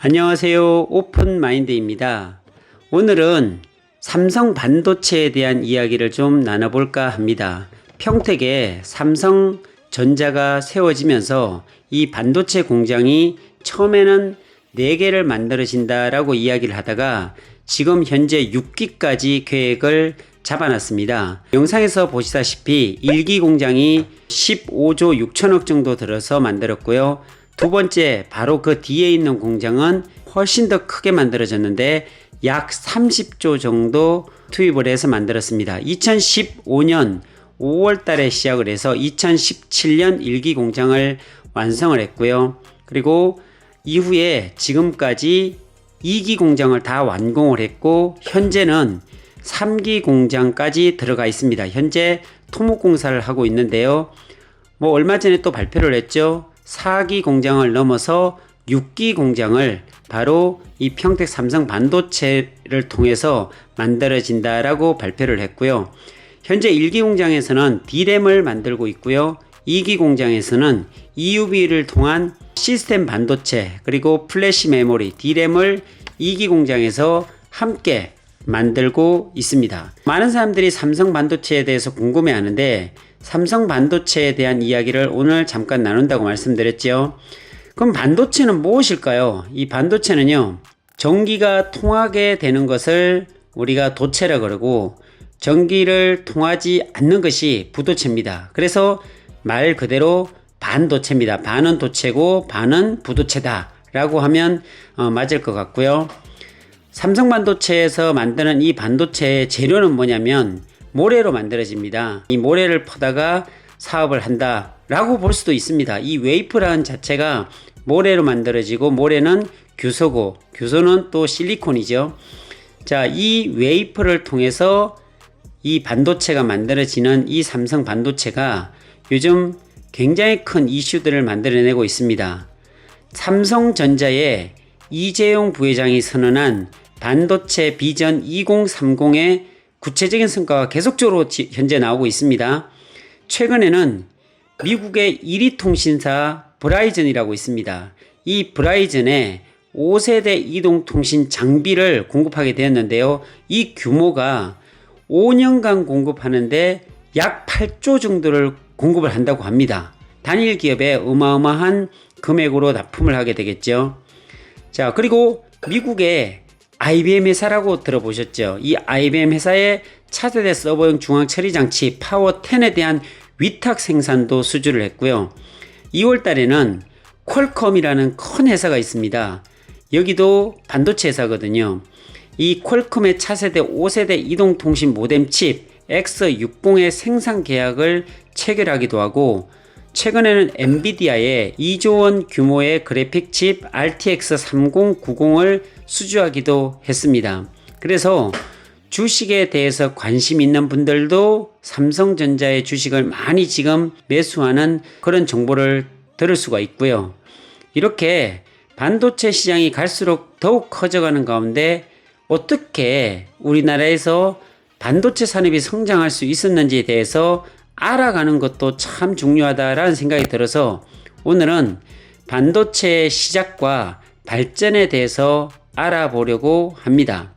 안녕하세요. 오픈마인드입니다. 오늘은 삼성 반도체에 대한 이야기를 좀 나눠볼까 합니다. 평택에 삼성전자가 세워지면서 이 반도체 공장이 처음에는 4개를 만들어진다라고 이야기를 하다가 지금 현재 6기까지 계획을 잡아놨습니다. 영상에서 보시다시피 1기 공장이 15조 6천억 정도 들어서 만들었고요. 두 번째 바로 그 뒤에 있는 공장은 훨씬 더 크게 만들어졌는데 약 30조 정도 투입을 해서 만들었습니다. 2015년 5월 달에 시작을 해서 2017년 1기 공장을 완성을 했고요. 그리고 이후에 지금까지 2기 공장을 다 완공을 했고 현재는 3기 공장까지 들어가 있습니다. 현재 토목공사를 하고 있는데요. 얼마 전에 또 발표를 했죠. 4기 공장을 넘어서 6기 공장을 바로 이 평택 삼성 반도체를 통해서 만들어진다라고 발표를 했고요. 현재 1기 공장에서는 D램을 만들고 있고요. 2기 공장에서는 EUV를 통한 시스템 반도체 그리고 플래시 메모리 D램을 2기 공장에서 함께 만들고 있습니다. 많은 사람들이 삼성 반도체에 대해서 궁금해 하는데 삼성 반도체에 대한 이야기를 오늘 잠깐 나눈다고 말씀드렸죠. 그럼 반도체는 무엇일까요? 이 반도체는요, 전기가 통하게 되는 것을 우리가 도체라 그러고 전기를 통하지 않는 것이 부도체입니다. 그래서 말 그대로 반도체입니다. 반은 도체고 반은 부도체다 라고 하면 맞을 것 같고요. 삼성 반도체에서 만드는 이 반도체의 재료는 뭐냐면 모래로 만들어집니다. 이 모래를 퍼다가 사업을 한다 라고 볼 수도 있습니다. 이 웨이프라는 자체가 모래로 만들어지고 모래는 규소고 규소는 또 실리콘이죠. 자, 이 웨이프를 통해서 이 반도체가 만들어지는 이 삼성 반도체가 요즘 굉장히 큰 이슈들을 만들어내고 있습니다. 삼성전자의 이재용 부회장이 선언한 반도체 비전 2030의 구체적인 성과가 계속적으로 현재 나오고 있습니다. 최근에는 미국의 1위 통신사 브라이전이라고 있습니다. 이 브라이전에 5세대 이동통신 장비를 공급하게 되었는데요. 이 규모가 5년간 공급하는데 약 8조 정도를 공급을 한다고 합니다. 단일 기업에 어마어마한 금액으로 납품을 하게 되겠죠. 자, 그리고 미국의 IBM 회사라고 들어보셨죠? 이 IBM 회사의 차세대 서버용 중앙 처리 장치 파워 10에 대한 위탁 생산도 수주를 했고요. 2월 달에는 퀄컴이라는 큰 회사가 있습니다. 여기도 반도체 회사거든요. 이 퀄컴의 차세대 5세대 이동통신 모뎀 칩 X60의 생산 계약을 체결하기도 하고 최근에는 엔비디아의 2조 원 규모의 그래픽 칩 RTX 3090을 수주하기도 했습니다. 그래서 주식에 대해서 관심 있는 분들도 삼성전자의 주식을 많이 지금 매수하는 그런 정보를 들을 수가 있고요. 이렇게 반도체 시장이 갈수록 더욱 커져가는 가운데 어떻게 우리나라에서 반도체 산업이 성장할 수 있었는지에 대해서 알아가는 것도 참 중요하다라는 생각이 들어서 오늘은 반도체의 시작과 발전에 대해서 알아보려고 합니다.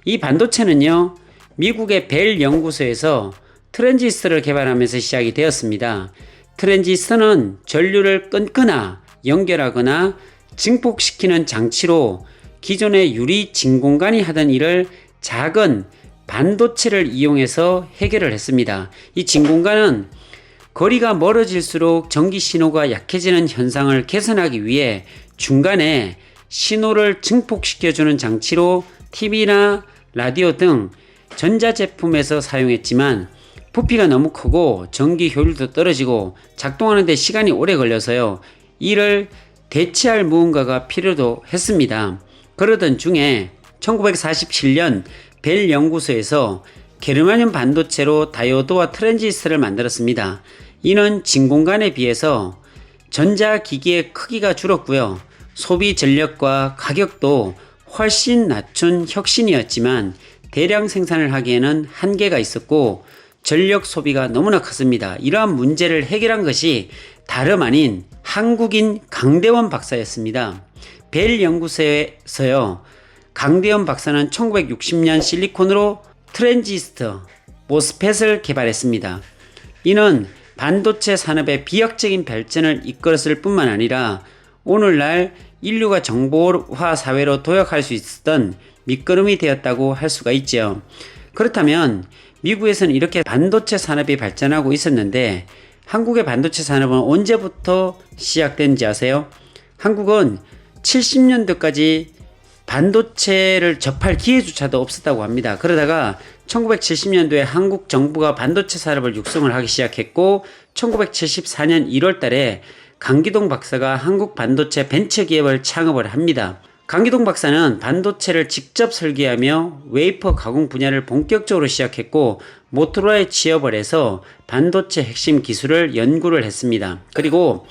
이 반도체는요, 미국의 벨 연구소에서 트랜지스터를 개발하면서 시작이 되었습니다. 트랜지스터는 전류를 끊거나 연결하거나 증폭시키는 장치로 기존의 유리 진공관이 하던 일을 작은 반도체를 이용해서 해결을 했습니다. 이 진공관은 거리가 멀어질수록 전기 신호가 약해지는 현상을 개선하기 위해 중간에 신호를 증폭시켜주는 장치로 TV나 라디오 등 전자제품에서 사용했지만 부피가 너무 크고 전기 효율도 떨어지고 작동하는 데 시간이 오래 걸려서요. 이를 대체할 무언가가 필요도 했습니다. 그러던 중에 1947년 벨 연구소에서 게르마늄 반도체로 다이오드와 트랜지스터를 만들었습니다. 이는 진공관에 비해서 전자기기의 크기가 줄었고요. 소비 전력과 가격도 훨씬 낮춘 혁신이었지만 대량 생산을 하기에는 한계가 있었고 전력 소비가 너무나 컸습니다. 이러한 문제를 해결한 것이 다름 아닌 한국인 강대원 박사였습니다. 벨 연구소에서요. 강대현 박사는 1960년 실리콘으로 트랜지스터, 모스펫을 개발했습니다. 이는 반도체 산업의 비약적인 발전을 이끌었을 뿐만 아니라 오늘날 인류가 정보화 사회로 도약할 수 있었던 밑거름이 되었다고 할 수가 있죠. 그렇다면 미국에서는 이렇게 반도체 산업이 발전하고 있었는데 한국의 반도체 산업은 언제부터 시작된지 아세요? 한국은 70년대까지 반도체를 접할 기회조차도 없었다고 합니다. 그러다가 1970년도에 한국 정부가 반도체 산업을 육성을 하기 시작했고 1974년 1월 달에 강기동 박사가 한국 반도체 벤처기업을 창업을 합니다. 강기동 박사는 반도체를 직접 설계하며 웨이퍼 가공 분야를 본격적으로 시작했고 모토로라에 취업을 해서 반도체 핵심 기술을 연구를 했습니다. 그리고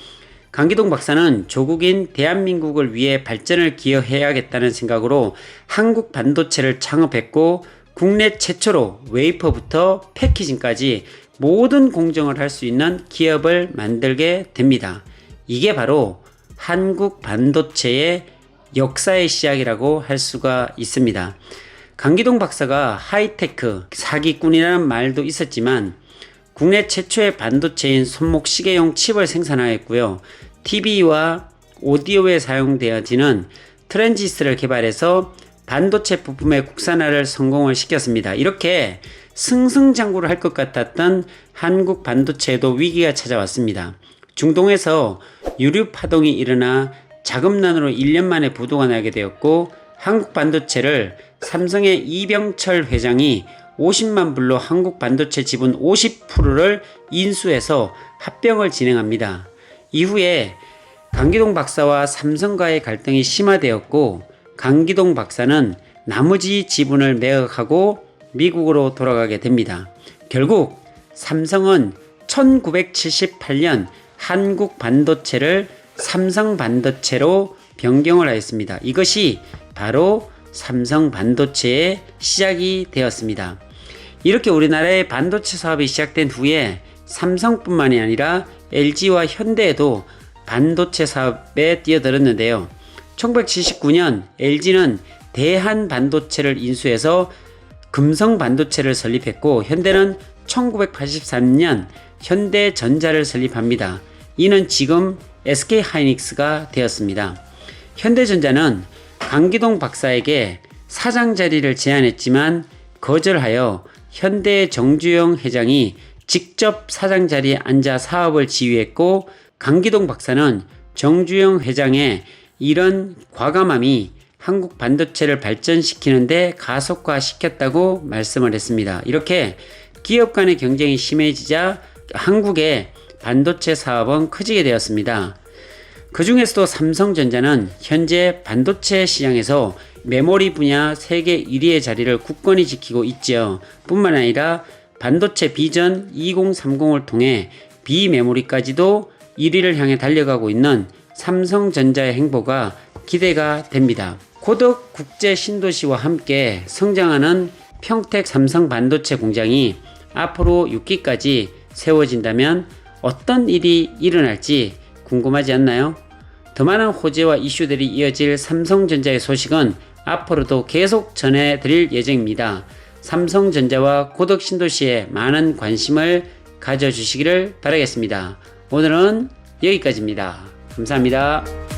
강기동 박사는 조국인 대한민국을 위해 발전을 기여해야겠다는 생각으로 한국 반도체를 창업했고 국내 최초로 웨이퍼부터 패키징까지 모든 공정을 할 수 있는 기업을 만들게 됩니다. 이게 바로 한국 반도체의 역사의 시작이라고 할 수가 있습니다. 강기동 박사가 하이테크 사기꾼이라는 말도 있었지만 국내 최초의 반도체인 손목시계용 칩을 생산하였고요. TV와 오디오에 사용되어지는 트랜지스터를 개발해서 반도체 부품의 국산화를 성공을 시켰습니다. 이렇게 승승장구를 할 것 같았던 한국 반도체에도 위기가 찾아왔습니다. 중동에서 유류 파동이 일어나 자금난으로 1년 만에 부도가 나게 되었고 한국 반도체를 삼성의 이병철 회장이 50만 불로 한국 반도체 지분 50%를 인수해서 합병을 진행합니다. 이후에 강기동 박사와 삼성과의 갈등이 심화되었고 강기동 박사는 나머지 지분을 매각하고 미국으로 돌아가게 됩니다. 결국 삼성은 1978년 한국 반도체를 삼성 반도체로 변경을 하였습니다. 이것이 바로 삼성 반도체의 시작이 되었습니다. 이렇게 우리나라의 반도체 사업이 시작된 후에 삼성뿐만이 아니라 LG와 현대에도 반도체 사업에 뛰어들었는데요. 1979년 LG는 대한반도체를 인수해서 금성반도체를 설립했고 현대는 1983년 현대전자를 설립합니다. 이는 지금 SK하이닉스가 되었습니다. 현대전자는 강기동 박사에게 사장 자리를 제안했지만 거절하여 현대 정주영 회장이 직접 사장 자리에 앉아 사업을 지휘했고 강기동 박사는 정주영 회장의 이런 과감함이 한국 반도체를 발전시키는데 가속화시켰다고 말씀을 했습니다. 이렇게 기업 간의 경쟁이 심해지자 한국의 반도체 사업은 커지게 되었습니다. 그 중에서도 삼성전자는 현재 반도체 시장에서 메모리 분야 세계 1위의 자리를 굳건히 지키고 있죠. 뿐만 아니라 반도체 비전 2030을 통해 비메모리까지도 1위를 향해 달려가고 있는 삼성전자의 행보가 기대가 됩니다. 고덕 국제 신도시와 함께 성장하는 평택 삼성 반도체 공장이 앞으로 6기까지 세워진다면 어떤 일이 일어날지 궁금하지 않나요? 더 많은 호재와 이슈들이 이어질 삼성전자의 소식은 앞으로도 계속 전해드릴 예정입니다. 삼성전자와 고덕 신도시에 많은 관심을 가져주시기를 바라겠습니다. 오늘은 여기까지입니다. 감사합니다.